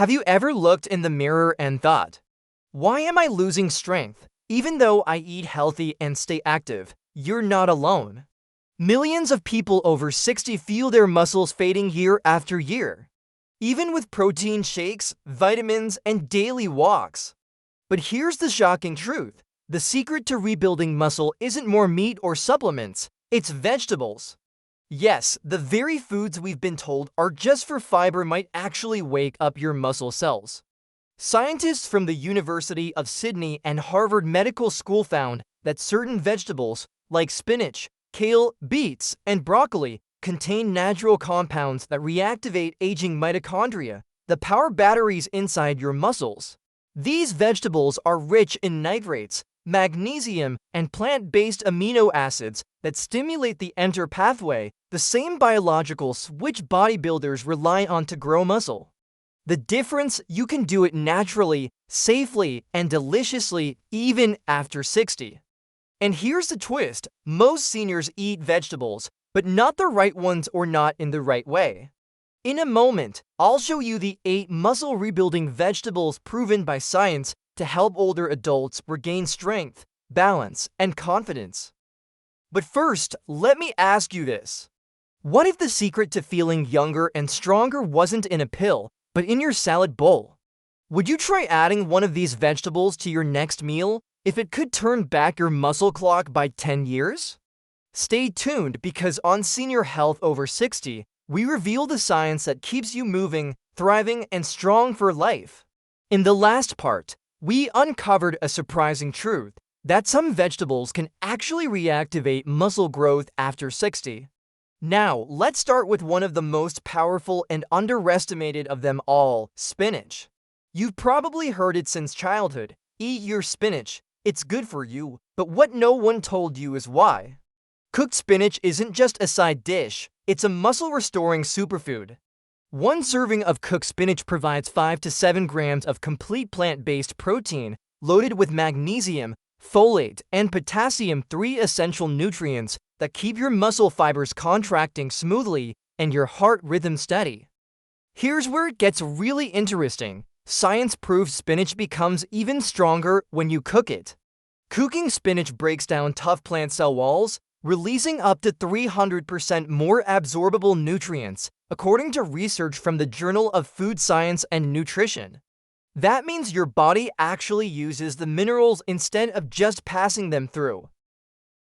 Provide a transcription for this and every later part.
Have you ever looked in the mirror and thought, why am I losing strength, even though I eat healthy and stay active? You're not alone. Millions of people over 60 feel their muscles fading year after year, even with protein shakes, vitamins, and daily walks. But here's the shocking truth. The secret to rebuilding muscle isn't more meat or supplements, it's vegetables. Yes, the very foods we've been told are just for fiber might actually wake up your muscle cells. Scientists from the University of Sydney and Harvard Medical School found that certain vegetables, like spinach, kale, beets, and broccoli, contain natural compounds that reactivate aging mitochondria, the power batteries inside your muscles. These vegetables are rich in nitrates, magnesium, and plant-based amino acids that stimulate the mTOR pathway, the same biologicals which bodybuilders rely on to grow muscle. The difference: you can do it naturally, safely, and deliciously even after 60. And here's the twist: most seniors eat vegetables, but not the right ones or not in the right way. In a moment, I'll show you the 8 muscle rebuilding vegetables proven by science to help older adults regain strength, balance, and confidence. But first, let me ask you this. What if the secret to feeling younger and stronger wasn't in a pill, but in your salad bowl? Would you try adding one of these vegetables to your next meal if it could turn back your muscle clock by 10 years? Stay tuned, because on Senior Health Over 60, we reveal the science that keeps you moving, thriving, and strong for life. In the last part, we uncovered a surprising truth: that some vegetables can actually reactivate muscle growth after 60. Now, let's start with one of the most powerful and underestimated of them all: spinach. You've probably heard it since childhood: eat your spinach, it's good for you. But what no one told you is why. Cooked spinach isn't just a side dish, it's a muscle-restoring superfood. One serving of cooked spinach provides 5 to 7 grams of complete plant-based protein, loaded with magnesium, folate, and potassium, 3 essential nutrients that keep your muscle fibers contracting smoothly and your heart rhythm steady. Here's where it gets really interesting. Science proves spinach becomes even stronger when you cook it. Cooking spinach breaks down tough plant cell walls, releasing up to 300% more absorbable nutrients, according to research from the Journal of Food Science and Nutrition. That means your body actually uses the minerals instead of just passing them through.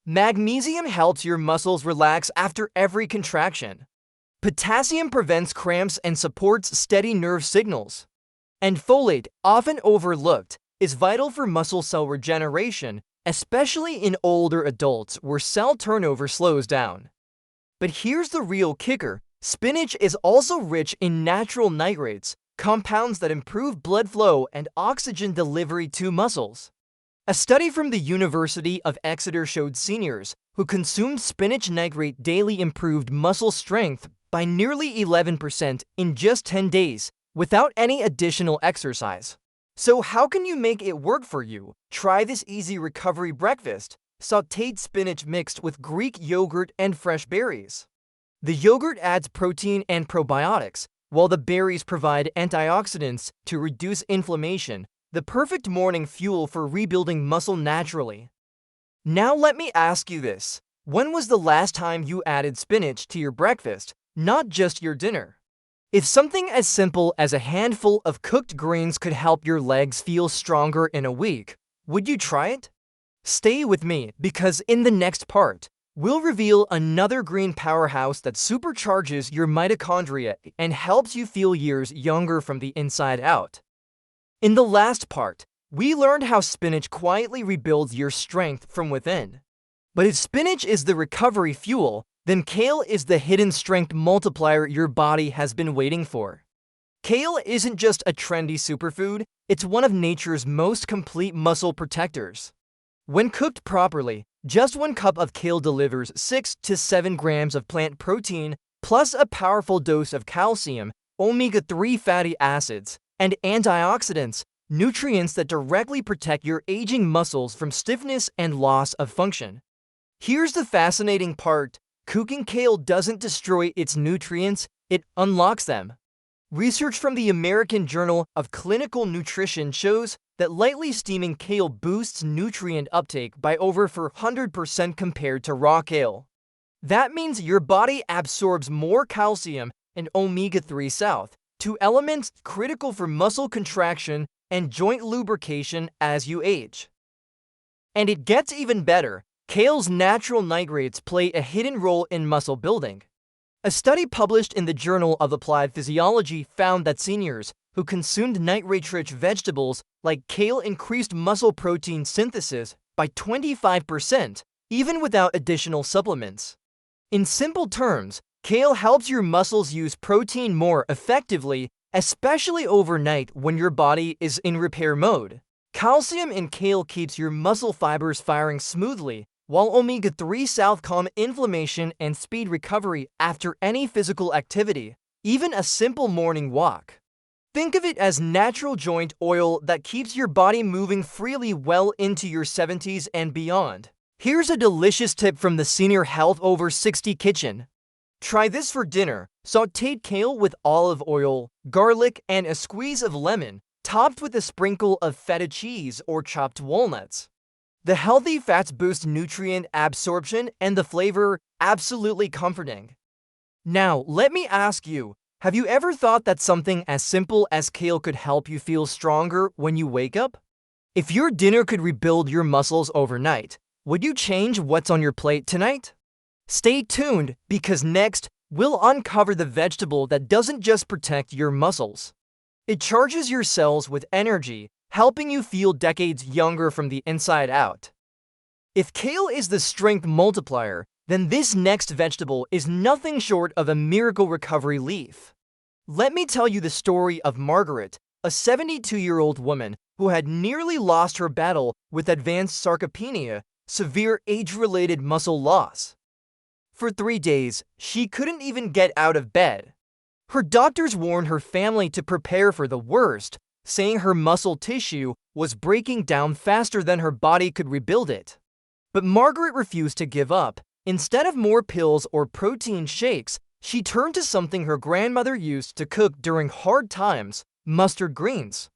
Magnesium helps your muscles relax after every contraction. Potassium prevents cramps and supports steady nerve signals. And folate, often overlooked, is vital for muscle cell regeneration, especially in older adults where cell turnover slows down. But here's the real kicker: spinach is also rich in natural nitrates, compounds that improve blood flow and oxygen delivery to muscles. A study from the University of Exeter showed seniors who consumed spinach nitrate daily improved muscle strength by nearly 11% in just 10 days, without any additional exercise. So how can you make it work for you? Try this easy recovery breakfast: sautéed spinach mixed with Greek yogurt and fresh berries. The yogurt adds protein and probiotics, while the berries provide antioxidants to reduce inflammation, the perfect morning fuel for rebuilding muscle naturally. Now let me ask you this: when was the last time you added spinach to your breakfast, not just your dinner? If something as simple as a handful of cooked greens could help your legs feel stronger in a week, would you try it? Stay with me, because in the next part, we'll reveal another green powerhouse that supercharges your mitochondria and helps you feel years younger from the inside out. In the last part, we learned how spinach quietly rebuilds your strength from within. But if spinach is the recovery fuel, then kale is the hidden strength multiplier your body has been waiting for. Kale isn't just a trendy superfood, it's one of nature's most complete muscle protectors. When cooked properly, just 1 cup of kale delivers 6 to 7 grams of plant protein, plus a powerful dose of calcium, omega-3 fatty acids, and antioxidants, nutrients that directly protect your aging muscles from stiffness and loss of function. Here's the fascinating part: cooking kale doesn't destroy its nutrients, it unlocks them. Research from the American Journal of Clinical Nutrition shows that lightly steaming kale boosts nutrient uptake by over 400% compared to raw kale. That means your body absorbs more calcium and omega-3 south, two elements critical for muscle contraction and joint lubrication as you age. And it gets even better. Kale's natural nitrates play a hidden role in muscle building. A study published in the Journal of Applied Physiology found that seniors who consumed nitrate-rich vegetables like kale increased muscle protein synthesis by 25%, even without additional supplements. In simple terms, kale helps your muscles use protein more effectively, especially overnight when your body is in repair mode. Calcium in kale keeps your muscle fibers firing smoothly, while omega-3 south calm inflammation and speed recovery after any physical activity, even a simple morning walk. Think of it as natural joint oil that keeps your body moving freely well into your 70s and beyond. Here's a delicious tip from the Senior Health Over 60 kitchen. Try this for dinner: sautéed kale with olive oil, garlic, and a squeeze of lemon, topped with a sprinkle of feta cheese or chopped walnuts. The healthy fats boost nutrient absorption and the flavor absolutely comforting. Now, let me ask you, have you ever thought that something as simple as kale could help you feel stronger when you wake up? If your dinner could rebuild your muscles overnight, would you change what's on your plate tonight? Stay tuned, because next, we'll uncover the vegetable that doesn't just protect your muscles. It charges your cells with energy, helping you feel decades younger from the inside out. If kale is the strength multiplier, then this next vegetable is nothing short of a miracle recovery leaf. Let me tell you the story of Margaret, a 72-year-old woman who had nearly lost her battle with advanced sarcopenia, severe age-related muscle loss. For 3 days, she couldn't even get out of bed. Her doctors warned her family to prepare for the worst, saying her muscle tissue was breaking down faster than her body could rebuild it. But Margaret refused to give up. Instead of more pills or protein shakes, she turned to something her grandmother used to cook during hard times: mustard greens.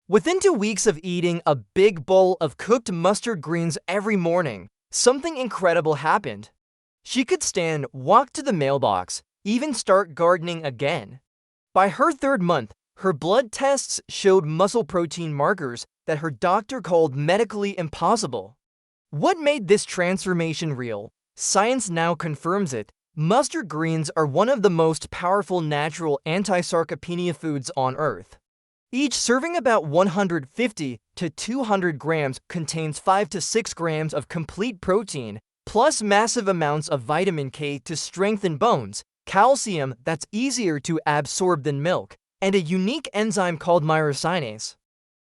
Within 2 weeks of eating a big bowl of cooked mustard greens every morning, something incredible happened. She could stand, walk to the mailbox, even start gardening again. By her 3rd month, her blood tests showed muscle protein markers that her doctor called medically impossible. What made this transformation real? Science now confirms it. Mustard greens are one of the most powerful natural anti-sarcopenia foods on Earth. Each serving about 150 to 200 grams contains 5 to 6 grams of complete protein, plus massive amounts of vitamin K to strengthen bones, calcium that's easier to absorb than milk, and a unique enzyme called myrosinase.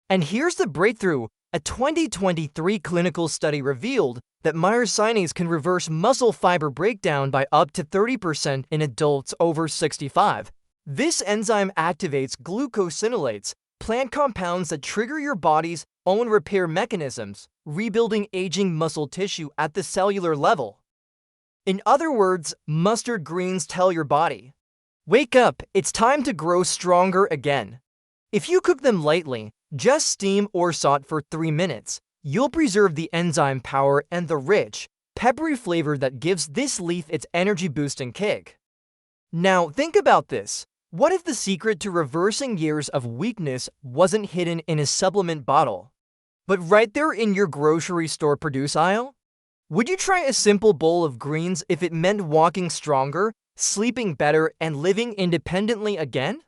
And here's the breakthrough. A 2023 clinical study revealed that myrosinase can reverse muscle fiber breakdown by up to 30% in adults over 65. This enzyme activates glucosinolates, plant compounds that trigger your body's own repair mechanisms, rebuilding aging muscle tissue at the cellular level. In other words, mustard greens tell your body, wake up, it's time to grow stronger again. If you cook them lightly, just steam or saute for 3 minutes, you'll preserve the enzyme power and the rich, peppery flavor that gives this leaf its energy-boosting kick. Now, think about this. What if the secret to reversing years of weakness wasn't hidden in a supplement bottle, but right there in your grocery store produce aisle? Would you try a simple bowl of greens if it meant walking stronger, sleeping better, and living independently again?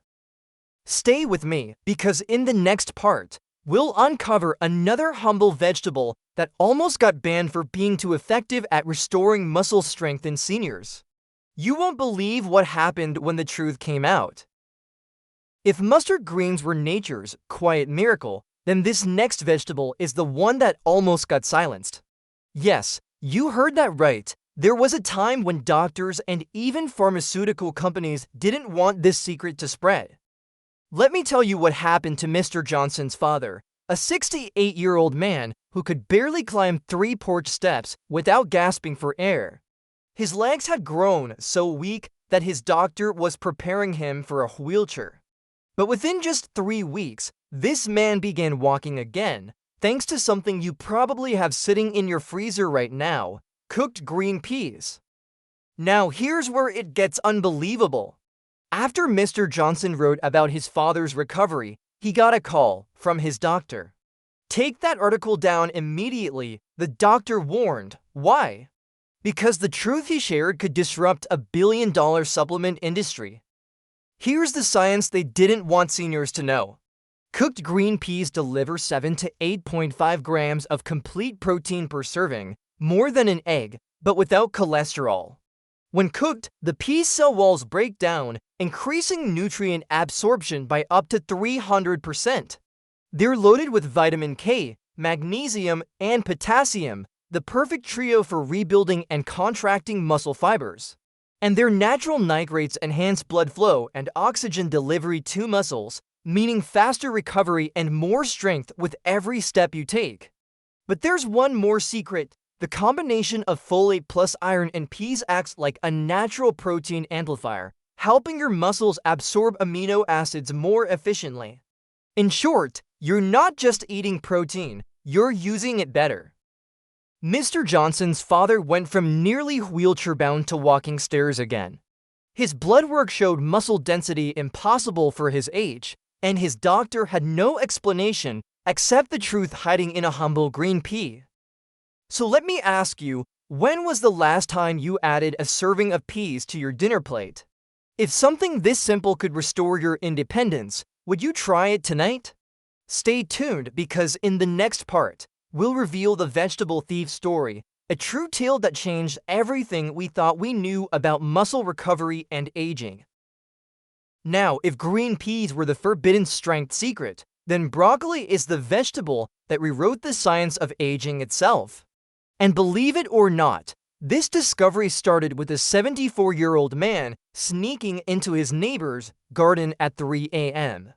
Stay with me, because in the next part, we'll uncover another humble vegetable that almost got banned for being too effective at restoring muscle strength in seniors. You won't believe what happened when the truth came out. If mustard greens were nature's quiet miracle, then this next vegetable is the one that almost got silenced. Yes, you heard that right. There was a time when doctors and even pharmaceutical companies didn't want this secret to spread. Let me tell you what happened to Mr. Johnson's father, a 68-year-old man who could barely climb 3 porch steps without gasping for air. His legs had grown so weak that his doctor was preparing him for a wheelchair. But within just 3 weeks, this man began walking again, thanks to something you probably have sitting in your freezer right now: cooked green peas. Now here's where it gets unbelievable. After Mr. Johnson wrote about his father's recovery, he got a call from his doctor. Take that article down immediately, the doctor warned. Why? Because the truth he shared could disrupt a billion-dollar supplement industry. Here's the science they didn't want seniors to know. Cooked green peas deliver 7 to 8.5 grams of complete protein per serving, more than an egg, but without cholesterol. When cooked, the peas' cell walls break down, increasing nutrient absorption by up to 300%. They're loaded with vitamin K, magnesium, and potassium, the perfect trio for rebuilding and contracting muscle fibers. And their natural nitrates enhance blood flow and oxygen delivery to muscles, meaning faster recovery and more strength with every step you take. But there's one more secret. The combination of folate plus iron in peas acts like a natural protein amplifier, helping your muscles absorb amino acids more efficiently. In short, you're not just eating protein, you're using it better. Mr. Johnson's father went from nearly wheelchair-bound to walking stairs again. His blood work showed muscle density impossible for his age, and his doctor had no explanation except the truth hiding in a humble green pea. So let me ask you, when was the last time you added a serving of peas to your dinner plate? If something this simple could restore your independence, would you try it tonight? Stay tuned, because in the next part, we'll reveal the vegetable thief story, a true tale that changed everything we thought we knew about muscle recovery and aging. Now, if green peas were the forbidden strength secret, then broccoli is the vegetable that rewrote the science of aging itself. And believe it or not, this discovery started with a 74-year-old man sneaking into his neighbor's garden at 3 a.m.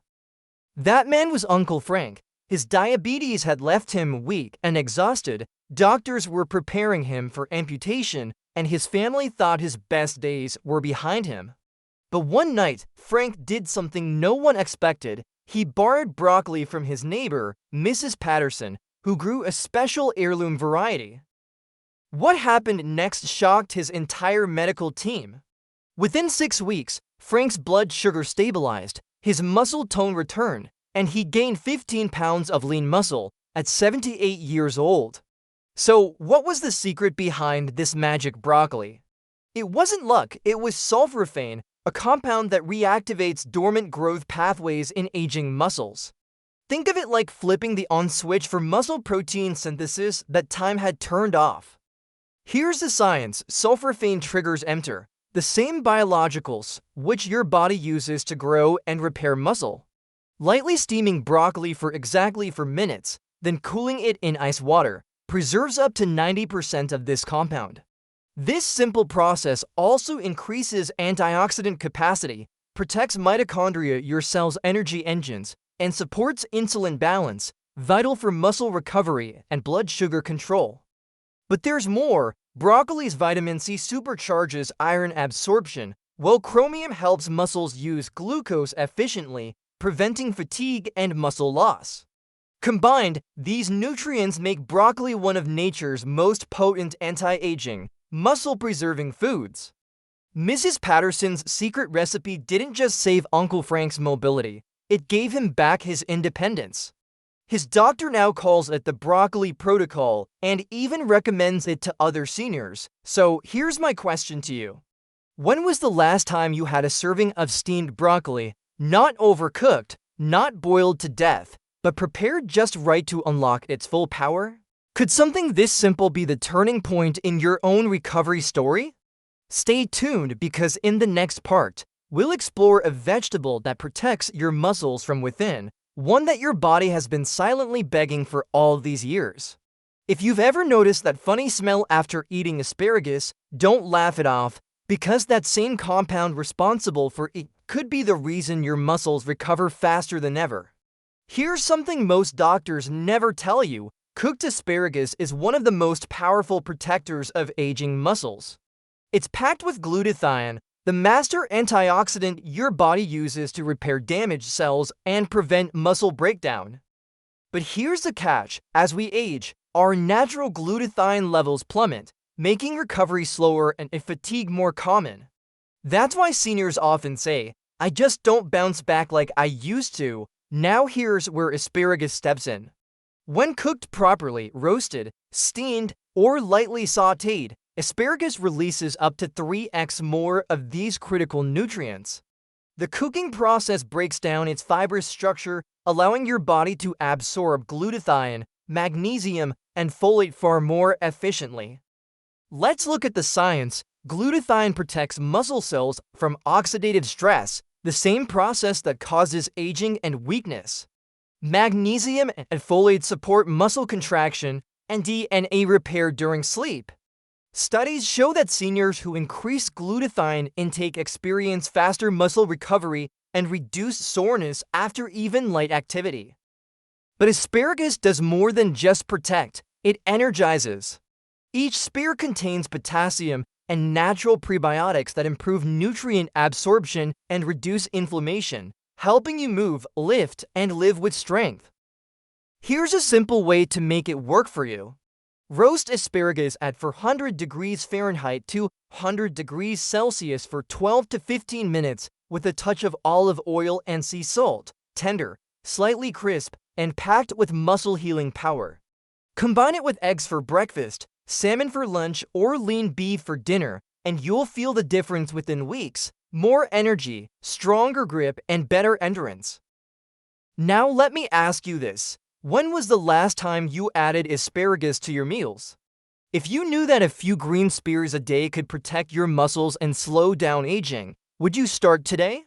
That man was Uncle Frank. His diabetes had left him weak and exhausted. Doctors were preparing him for amputation, and his family thought his best days were behind him. But one night, Frank did something no one expected. He borrowed broccoli from his neighbor, Mrs. Patterson, who grew a special heirloom variety. What happened next shocked his entire medical team. Within 6 weeks, Frank's blood sugar stabilized, his muscle tone returned, and he gained 15 pounds of lean muscle at 78 years old. So, what was the secret behind this magic broccoli? It wasn't luck, it was sulforaphane, a compound that reactivates dormant growth pathways in aging muscles. Think of it like flipping the on switch for muscle protein synthesis that time had turned off. Here's the science: sulforaphane triggers mTOR, the same biologicals which your body uses to grow and repair muscle. Lightly steaming broccoli for minutes, then cooling it in ice water, preserves up to 90% of this compound. This simple process also increases antioxidant capacity, protects mitochondria, your cell's energy engines, and supports insulin balance, vital for muscle recovery and blood sugar control. But there's more. Broccoli's vitamin C supercharges iron absorption, while chromium helps muscles use glucose efficiently, preventing fatigue and muscle loss. Combined, these nutrients make broccoli one of nature's most potent anti-aging, muscle-preserving foods. Mrs. Patterson's secret recipe didn't just save Uncle Frank's mobility, it gave him back his independence. His doctor now calls it the broccoli protocol and even recommends it to other seniors. So here's my question to you. When was the last time you had a serving of steamed broccoli, not overcooked, not boiled to death, but prepared just right to unlock its full power? Could something this simple be the turning point in your own recovery story? Stay tuned, because in the next part, we'll explore a vegetable that protects your muscles from within, one that your body has been silently begging for all these years. If you've ever noticed that funny smell after eating asparagus, don't laugh it off, because that same compound responsible for it could be the reason your muscles recover faster than ever. Here's something most doctors never tell you: cooked asparagus is one of the most powerful protectors of aging muscles. It's packed with glutathione, the master antioxidant your body uses to repair damaged cells and prevent muscle breakdown. But here's the catch: as we age, our natural glutathione levels plummet, making recovery slower and fatigue more common. That's why seniors often say, "I just don't bounce back like I used to." Now here's where asparagus steps in. When cooked properly, roasted, steamed, or lightly sautéed, asparagus releases up to 3x more of these critical nutrients. The cooking process breaks down its fibrous structure, allowing your body to absorb glutathione, magnesium, and folate far more efficiently. Let's look at the science. Glutathione protects muscle cells from oxidative stress, the same process that causes aging and weakness. Magnesium and folate support muscle contraction and DNA repair during sleep. Studies show that seniors who increase glutathione intake experience faster muscle recovery and reduced soreness after even light activity. But asparagus does more than just protect, it energizes. Each spear contains potassium and natural prebiotics that improve nutrient absorption and reduce inflammation, helping you move, lift, and live with strength. Here's a simple way to make it work for you. Roast asparagus at 400 degrees Fahrenheit to 100 degrees Celsius for 12 to 15 minutes with a touch of olive oil and sea salt, tender, slightly crisp, and packed with muscle-healing power. Combine it with eggs for breakfast, salmon for lunch, or lean beef for dinner, and you'll feel the difference within weeks. More energy, stronger grip, and better endurance. Now let me ask you this. When was the last time you added asparagus to your meals? If you knew that a few green spears a day could protect your muscles and slow down aging, would you start today?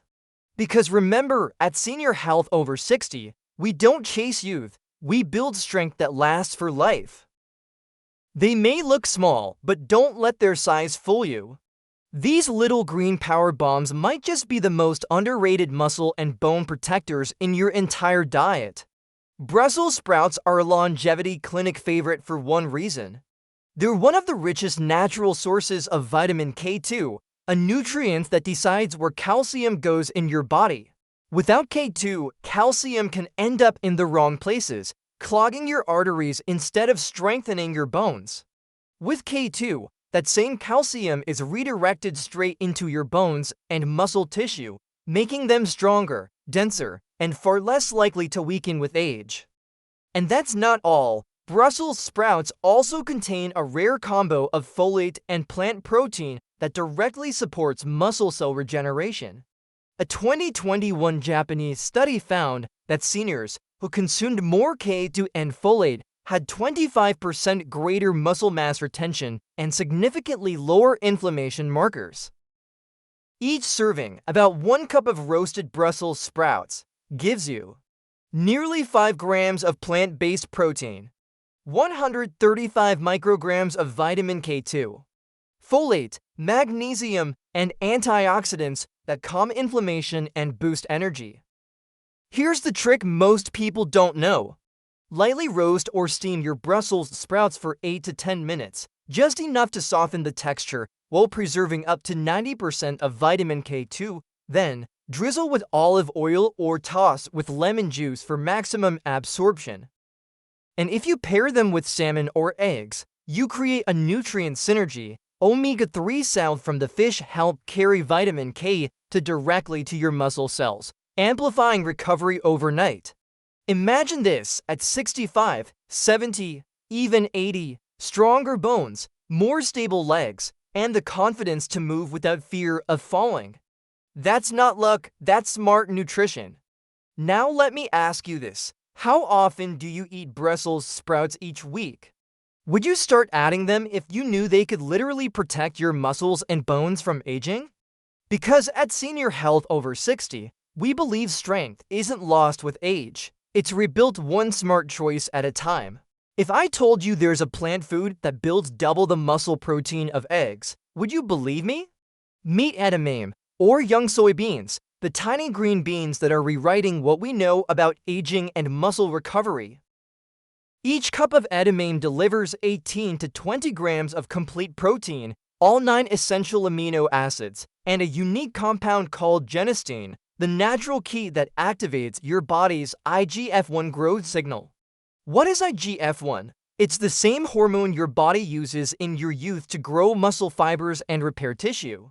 Because remember, at Senior Health Over 60, we don't chase youth, we build strength that lasts for life. They may look small, but don't let their size fool you. These little green power bombs might just be the most underrated muscle and bone protectors in your entire diet. Brussels sprouts are a longevity clinic favorite for one reason. They're one of the richest natural sources of vitamin K2, a nutrient that decides where calcium goes in your body. Without K2, calcium can end up in the wrong places, clogging your arteries instead of strengthening your bones. With K2, that same calcium is redirected straight into your bones and muscle tissue, making them stronger, denser, and far less likely to weaken with age. And that's not all. Brussels sprouts also contain a rare combo of folate and plant protein that directly supports muscle cell regeneration. A 2021 Japanese study found that seniors who consumed more K2 and folate had 25% greater muscle mass retention and significantly lower inflammation markers. Each serving, about 1 cup of roasted Brussels sprouts, gives you nearly 5 grams of plant-based protein, 135 micrograms of vitamin K2, folate, magnesium, and antioxidants that calm inflammation and boost energy. Here's the trick most people don't know. Lightly roast or steam your Brussels sprouts for 8 to 10 minutes, just enough to soften the texture while preserving up to 90% of vitamin K2. Then, drizzle with olive oil or toss with lemon juice for maximum absorption. And if you pair them with salmon or eggs, you create a nutrient synergy. Omega-3 salve from the fish help carry vitamin K directly to your muscle cells, amplifying recovery overnight. Imagine this at 65, 70, even 80, stronger bones, more stable legs, and the confidence to move without fear of falling. That's not luck, that's smart nutrition. Now let me ask you this. How often do you eat Brussels sprouts each week? Would you start adding them if you knew they could literally protect your muscles and bones from aging? Because at Senior Health Over 60, we believe strength isn't lost with age. It's rebuilt one smart choice at a time. If I told you there's a plant food that builds double the muscle protein of eggs, would you believe me? Meet edamame, or young soybeans, the tiny green beans that are rewriting what we know about aging and muscle recovery. Each cup of edamame delivers 18 to 20 grams of complete protein, all 9 essential amino acids, and a unique compound called genistein, the natural key that activates your body's IGF-1 growth signal. What is IGF-1? It's the same hormone your body uses in your youth to grow muscle fibers and repair tissue.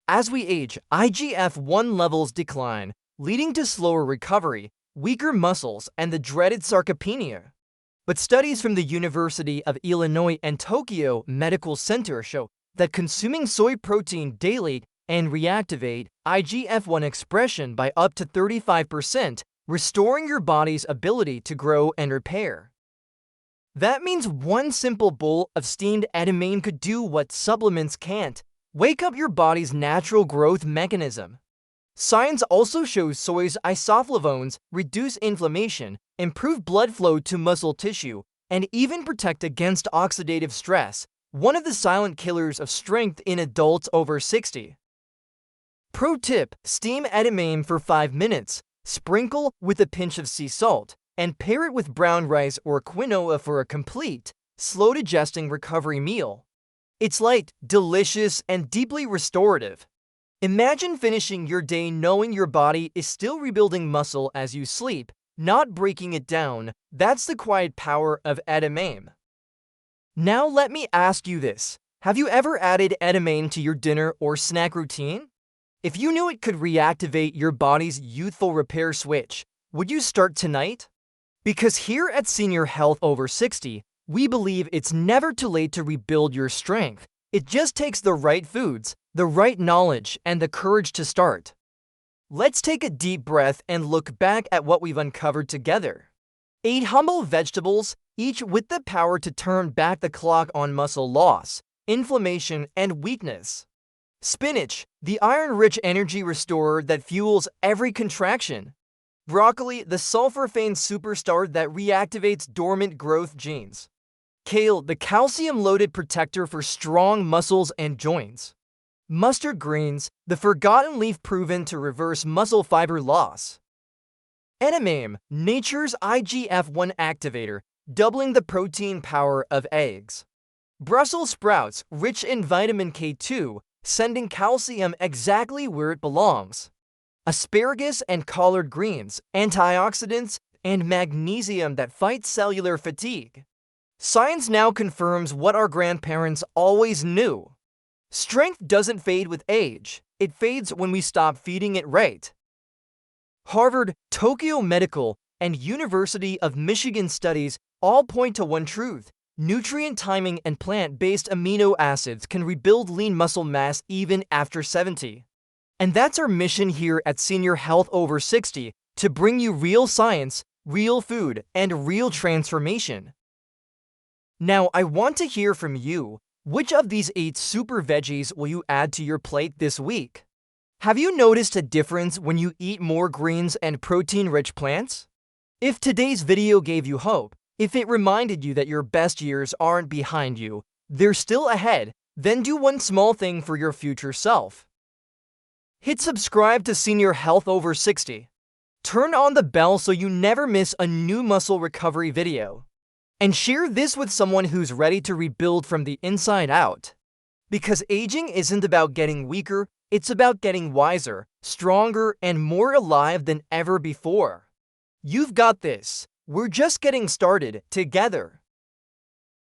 As we age, IGF-1 levels decline, leading to slower recovery, weaker muscles, and the dreaded sarcopenia. But studies from the University of Illinois and Tokyo Medical Center show that consuming soy protein daily and reactivate IGF-1 expression by up to 35%, restoring your body's ability to grow and repair. That means one simple bowl of steamed edamame could do what supplements can't: wake up your body's natural growth mechanism. Science also shows soy's isoflavones reduce inflammation, improve blood flow to muscle tissue, and even protect against oxidative stress, one of the silent killers of strength in adults over 60. Pro tip: steam edamame for 5 minutes, sprinkle with a pinch of sea salt, and pair it with brown rice or quinoa for a complete, slow-digesting recovery meal. It's light, delicious, and deeply restorative. Imagine finishing your day knowing your body is still rebuilding muscle as you sleep, not breaking it down. That's the quiet power of edamame. Now let me ask you this: have you ever added edamame to your dinner or snack routine? If you knew it could reactivate your body's youthful repair switch, would you start tonight? Because here at Senior Health Over 60, we believe it's never too late to rebuild your strength. It just takes the right foods, the right knowledge, and the courage to start. Let's take a deep breath and look back at what we've uncovered together. 8 humble vegetables, each with the power to turn back the clock on muscle loss, inflammation, and weakness. Spinach, the iron-rich energy restorer that fuels every contraction. Broccoli, the sulforaphane superstar that reactivates dormant growth genes. Kale, the calcium-loaded protector for strong muscles and joints. Mustard greens, the forgotten leaf proven to reverse muscle fiber loss. Edamame, nature's IGF-1 activator, doubling the protein power of eggs. Brussels sprouts, rich in vitamin K2, sending calcium exactly where it belongs. Asparagus and collard greens, antioxidants and magnesium that fight cellular fatigue. Science now confirms what our grandparents always knew: strength doesn't fade with age, it fades when we stop feeding it right. Harvard, Tokyo Medical, and University of Michigan studies all point to one truth: nutrient timing and plant-based amino acids can rebuild lean muscle mass even after 70. And that's our mission here at Senior Health Over 60, to bring you real science, real food, and real transformation. Now, I want to hear from you. Which of these 8 super veggies will you add to your plate this week? Have you noticed a difference when you eat more greens and protein-rich plants? If today's video gave you hope, if it reminded you that your best years aren't behind you, they're still ahead, then do one small thing for your future self. Hit subscribe to Senior Health Over 60. Turn on the bell so you never miss a new muscle recovery video. And share this with someone who's ready to rebuild from the inside out. Because aging isn't about getting weaker, it's about getting wiser, stronger, and more alive than ever before. You've got this. We're just getting started together.